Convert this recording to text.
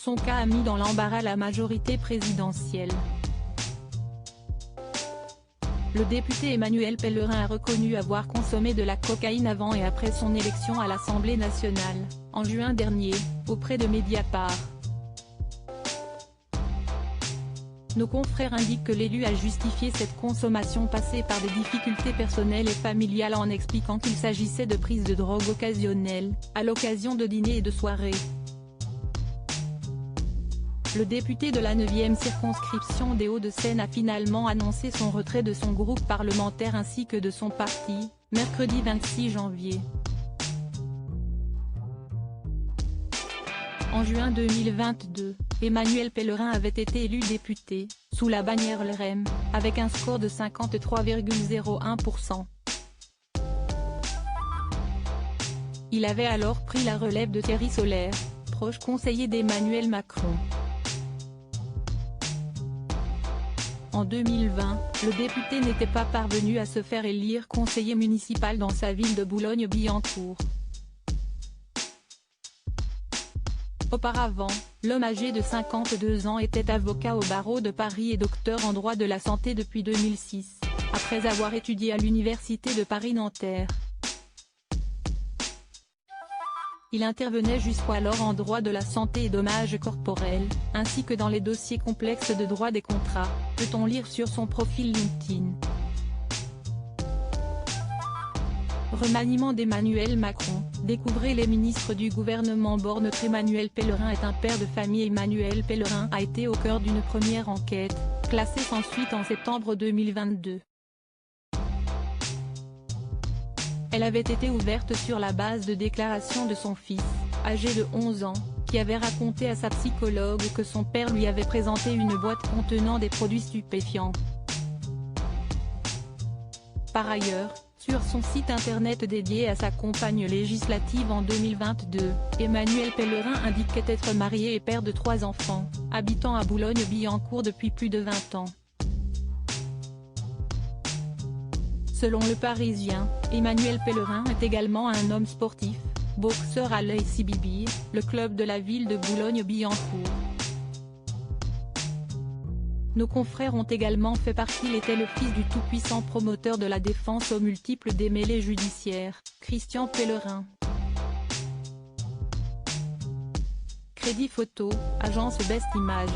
Son cas a mis dans l'embarras la majorité présidentielle. Le député Emmanuel Pellerin a reconnu avoir consommé de la cocaïne avant et après son élection à l'Assemblée nationale, en juin dernier, auprès de Mediapart. Nos confrères indiquent que l'élu a justifié cette consommation passée par des difficultés personnelles et familiales en expliquant qu'il s'agissait de prise de drogue occasionnelle, à l'occasion de dîners et de soirées. Le député de la 9e circonscription des Hauts-de-Seine a finalement annoncé son retrait de son groupe parlementaire ainsi que de son parti, mercredi 26 janvier. En juin 2022, Emmanuel Pellerin avait été élu député, sous la bannière LREM, avec un score de 53,01%. Il avait alors pris la relève de Thierry Solère, proche conseiller d'Emmanuel Macron. En 2020, le député n'était pas parvenu à se faire élire conseiller municipal dans sa ville de Boulogne-Billancourt. Auparavant, l'homme âgé de 52 ans était avocat au barreau de Paris et docteur en droit de la santé depuis 2006, après avoir étudié à l'université de Paris-Nanterre. Il intervenait jusqu'alors en droit de la santé et dommages corporels, ainsi que dans les dossiers complexes de droit des contrats, peut-on lire sur son profil LinkedIn. Remaniement d'Emmanuel Macron, découvrez les ministres du gouvernement Borne. Notre Emmanuel Pellerin est un père de famille. Emmanuel Pellerin a été au cœur d'une première enquête, classée sans suite en septembre 2022. Elle avait été ouverte sur la base de déclarations de son fils, âgé de 11 ans, qui avait raconté à sa psychologue que son père lui avait présenté une boîte contenant des produits stupéfiants. Par ailleurs, sur son site internet dédié à sa campagne législative en 2022, Emmanuel Pellerin indiquait être marié et père de 3 enfants, habitant à Boulogne-Billancourt depuis plus de 20 ans. Selon Le Parisien, Emmanuel Pellerin est également un homme sportif, boxeur à l'ACBB, le club de la ville de Boulogne-Billancourt. Nos confrères ont également fait partie. Il était le fils du tout-puissant promoteur de la défense aux multiples démêlés judiciaires, Christian Pellerin. Crédit photo, agence Best Image.